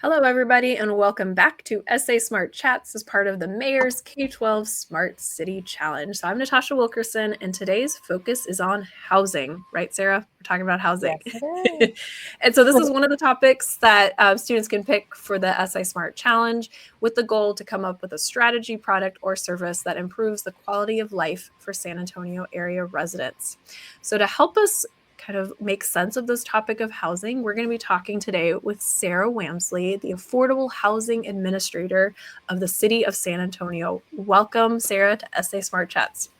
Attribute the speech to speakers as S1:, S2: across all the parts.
S1: Hello, everybody, and welcome back to SA Smart Chats as part of the Mayor's K-12 Smart City Challenge. So I'm Natasha Wilkerson, and today's focus is on housing. Right, Sarah? We're talking about housing.
S2: Yes, it is.
S1: And so this is one of the topics that students can pick for the SA Smart Challenge with the goal to come up with a strategy, product, or service that improves the quality of life for San Antonio area residents. So to help us kind of make sense of this topic of housing, we're going to be talking today with Sara Wamsley, the Affordable Housing Administrator of the City of San Antonio. Welcome, Sara, to SA Smart Chats.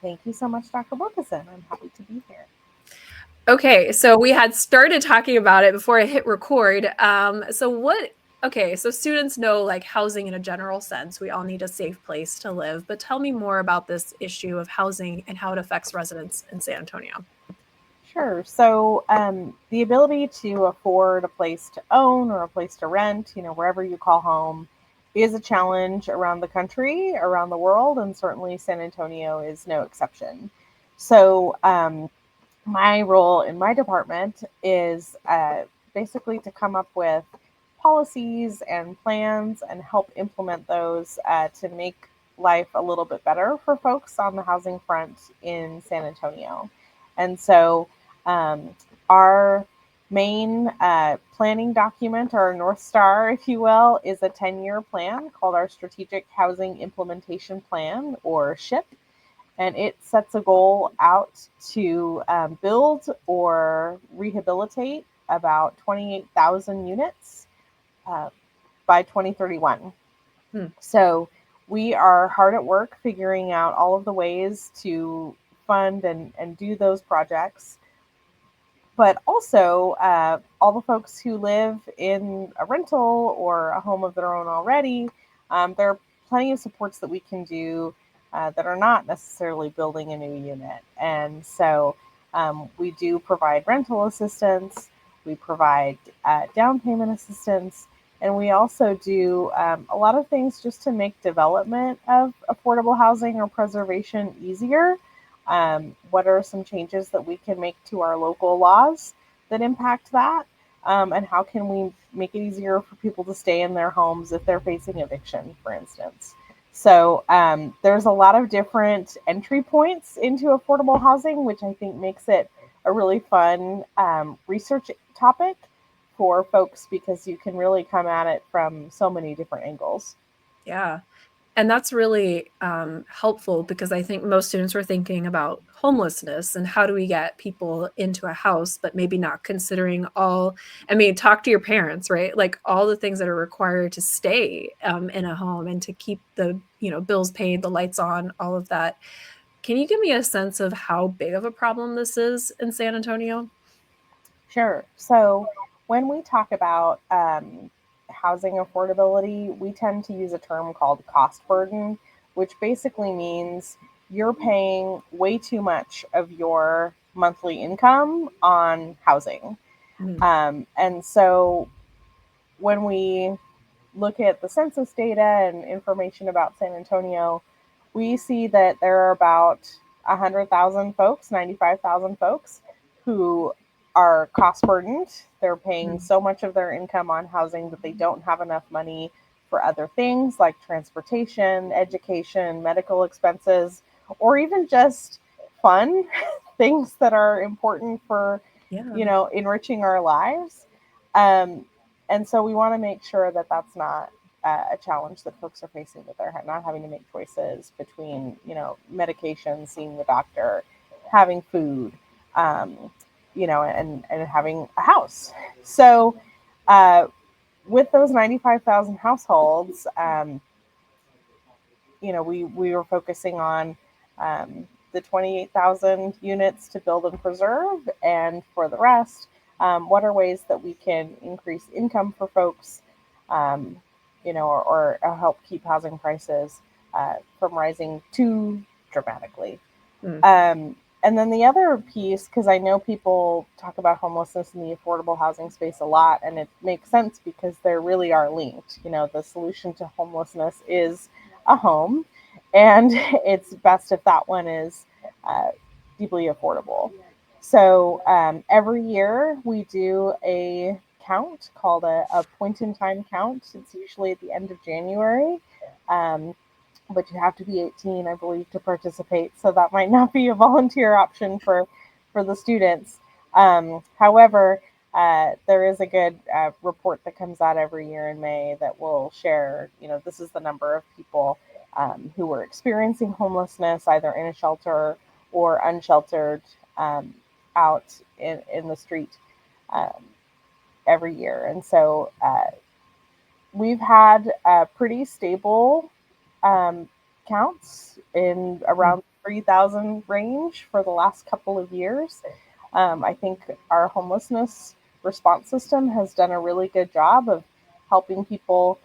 S2: Thank you so much, Dr. Wilkerson. I'm happy to be here.
S1: Okay, so we had started talking about it before I hit record. So students know like housing in a general sense. We all need a safe place to live, but tell me more about this issue of housing and how it affects residents in San Antonio.
S2: Sure. So, the ability to afford a place to own or a place to rent, wherever you call home, is a challenge around the country, around the world, and certainly San Antonio is no exception. So, my role in my department is basically to come up with policies and plans and help implement those to make life a little bit better for folks on the housing front in San Antonio. And so, um, our main planning document, or North Star, if you will, is a 10-year plan called our Strategic Housing Implementation Plan, or SHIP, and it sets a goal out to build or rehabilitate about 28,000 units uh, by 2031.
S1: Hmm.
S2: So we are hard at work figuring out all of the ways to fund and do those projects. But also, all the folks who live in a rental or a home of their own already, there are plenty of supports that we can do that are not necessarily building a new unit. And so we do provide rental assistance, we provide down payment assistance, and we also do a lot of things just to make development of affordable housing or preservation easier. What are some changes that we can make to our local laws that impact that? And how can we make it easier for people to stay in their homes if they're facing eviction, for instance? So there's a lot of different entry points into affordable housing, which I think makes it a really fun research topic for folks because you can really come at it from so many different angles.
S1: Yeah. And that's really helpful because I think most students are thinking about homelessness and how do we get people into a house, but maybe not considering talk to your parents, right? Like all the things that are required to stay in a home and to keep the, bills paid, the lights on, all of that. Can you give me a sense of how big of a problem this is in San Antonio?
S2: Sure. So when we talk about housing affordability, we tend to use a term called cost burden, which basically means you're paying way too much of your monthly income on housing.
S1: Mhm.
S2: And so when we look at the census data and information about San Antonio, we see that there are about 100,000 folks, 95,000 folks who are cost burdened. They're paying
S1: Mhm.
S2: so much of their income on housing that they don't have enough money for other things like transportation, education, medical expenses, or even just fun things that are important for,
S1: Yeah.
S2: enriching our lives. Um, and so we want to make sure that that's not a challenge that folks are facing, that they're not having to make choices between, medication, seeing the doctor, having food, um, and having a house. So uh, with those 95,000 households, we were focusing on the 28,000 units to build and preserve. And for the rest, what are ways that we can increase income for folks, um, or help keep housing prices from rising too dramatically.
S1: Mm.
S2: And then the other piece, because I know people talk about homelessness in the affordable housing space a lot, and it makes sense because they really are linked. The solution to homelessness is a home, and it's best if that one is uh, deeply affordable. So every year we do a count called a point-in-time count. It's usually at the end of January. Um, but you have to be 18, I believe, to participate. So that might not be a volunteer option for the students. However, there is a good report that comes out every year in May that will share, this is the number of people who were experiencing homelessness, either in a shelter or unsheltered out in the street um, every year. And so we've had pretty stable um, counts in around 3,000 range for the last couple of years. I think our homelessness response system has done a really good job of helping people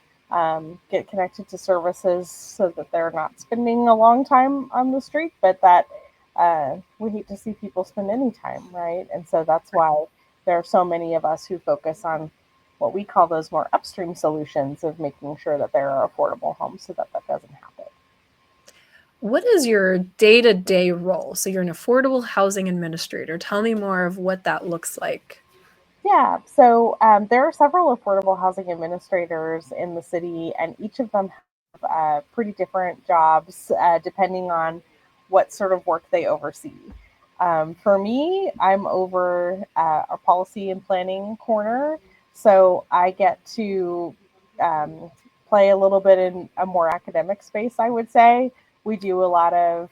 S2: get connected to services so that they're not spending a long time on the street, but that we hate to see people spend any time, right? And so that's why there are so many of us who focus on what we call those more upstream solutions of making sure that there are affordable homes so that that doesn't happen.
S1: What is your day-to-day role? So you're an affordable housing administrator. Tell me more of what that looks like.
S2: Yeah, so there are several affordable housing administrators in the city, and each of them have pretty different jobs depending on what sort of work they oversee. For me, I'm over our policy and planning corner, so I get to um, play a little bit in a more academic space, I would say. We do a lot of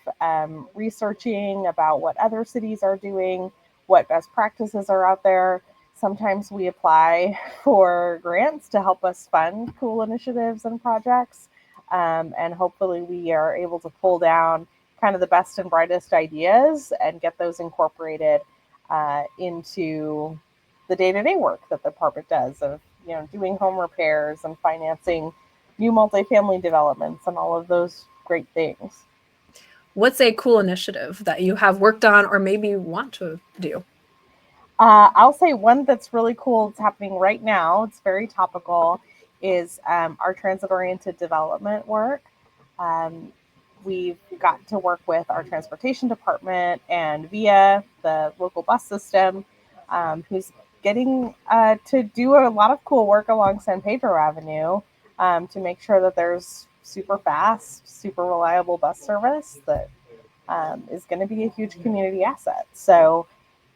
S2: researching about what other cities are doing, what best practices are out there. Sometimes we apply for grants to help us fund cool initiatives and projects. And hopefully, we are able to pull down kind of the best and brightest ideas and get those incorporated into the day-to-day work that the department does of doing home repairs and financing new multifamily developments and all of those great things.
S1: What's a cool initiative that you have worked on or maybe want to do?
S2: I'll say one that's really cool. It's happening right now. It's very topical. Is our transit-oriented development work. Um, we've got to work with our transportation department and via the local bus system, who's getting to do a lot of cool work along San Pedro Avenue to make sure that there's super fast, super reliable bus service that is going to be a huge community asset. So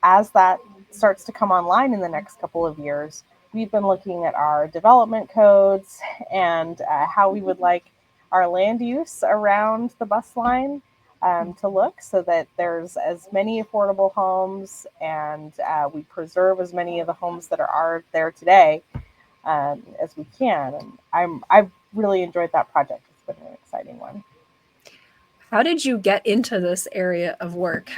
S2: as that starts to come online in the next couple of years, we've been looking at our development codes and how we would like our land use around the bus line to look so that there's as many affordable homes and we preserve as many of the homes that are there today as we can. And I've really enjoyed that project. It's been an exciting one.
S1: How did you get into this area of work?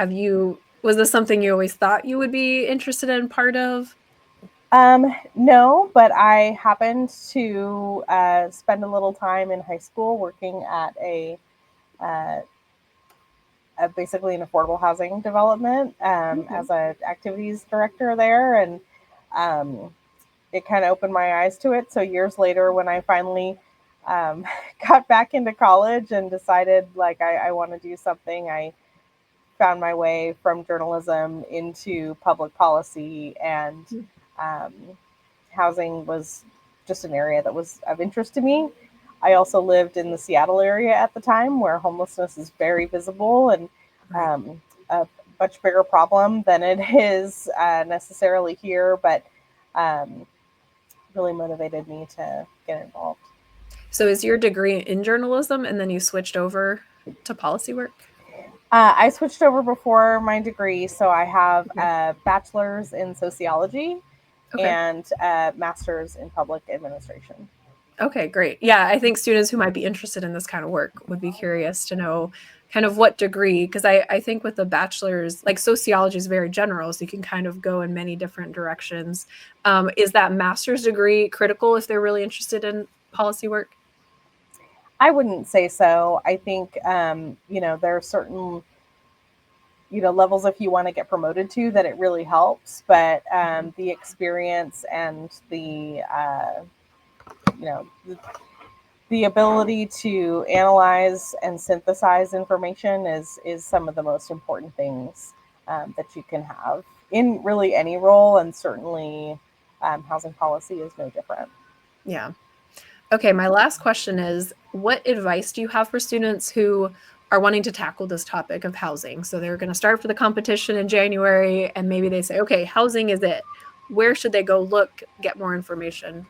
S1: Was this something you always thought you would be interested in part of?
S2: No, but I happened to spend a little time in high school working at uh, basically an affordable housing development as an activities director there, and um, it kind of opened my eyes to it. So years later, when I finally um, got back into college and decided like I want to do something, I found my way from journalism into public policy, and um, housing was just an area that was of interest to me. I also lived in the Seattle area at the time where homelessness is very visible and
S1: Right.
S2: a much bigger problem than it is necessarily here, but um, really motivated me to get involved.
S1: So is your degree in journalism and then you switched over to policy work?
S2: I switched over before my degree, so I have
S1: Okay.
S2: a bachelor's in sociology
S1: Okay.
S2: and a master's in public administration.
S1: Okay, great. Yeah, I think students who might be interested in this kind of work would be curious to know kind of what degree, because I think with the bachelor's, like sociology is very general, so you can kind of go in many different directions. Is that master's degree critical if they're really interested in policy work?
S2: I wouldn't say so. I think there are certain levels if you want to get promoted to that it really helps, but the experience and you know the ability to analyze and synthesize information is some of the most important things that you can have in really any role, and certainly housing policy is no different.
S1: Yeah. Okay, my last question is, what advice do you have for students who are wanting to tackle this topic of housing? So they're going to start for the competition in January, and maybe they say, okay, housing is it. Where should they go look, get more information?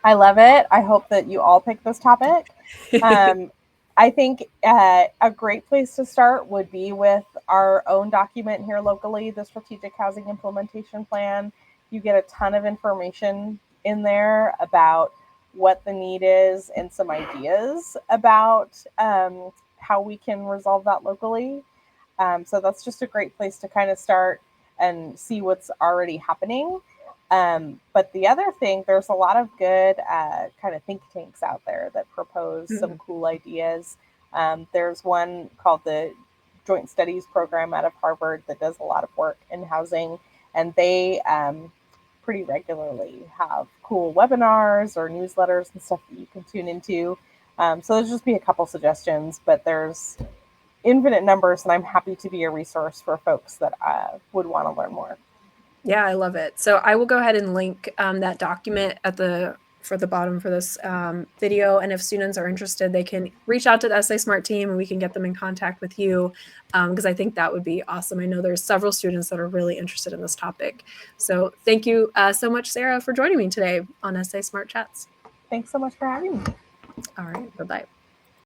S2: I love it. I hope that you all pick this topic. Um, I think a great place to start would be with our own document here locally, the Strategic Housing Implementation Plan. You get a ton of information in there about what the need is and some ideas about how we can resolve that locally. So that's just a great place to kind of start and see what's already happening. But the other thing, there's a lot of good kind of think tanks out there that propose some cool ideas. There's one called the Joint Studies Program out of Harvard that does a lot of work in housing, and they pretty regularly have cool webinars or newsletters and stuff that you can tune into. So there's just be a couple suggestions, but there's infinite numbers, and I'm happy to be a resource for folks that would want to learn more.
S1: Yeah, I love it. So I will go ahead and link that document at the bottom for this video. And if students are interested, they can reach out to the SA Smart team and we can get them in contact with you because I think that would be awesome. I know there's several students that are really interested in this topic. So thank you so much, Sara, for joining me today on SA Smart Chats.
S2: Thanks so much for having me.
S1: All right, bye-bye.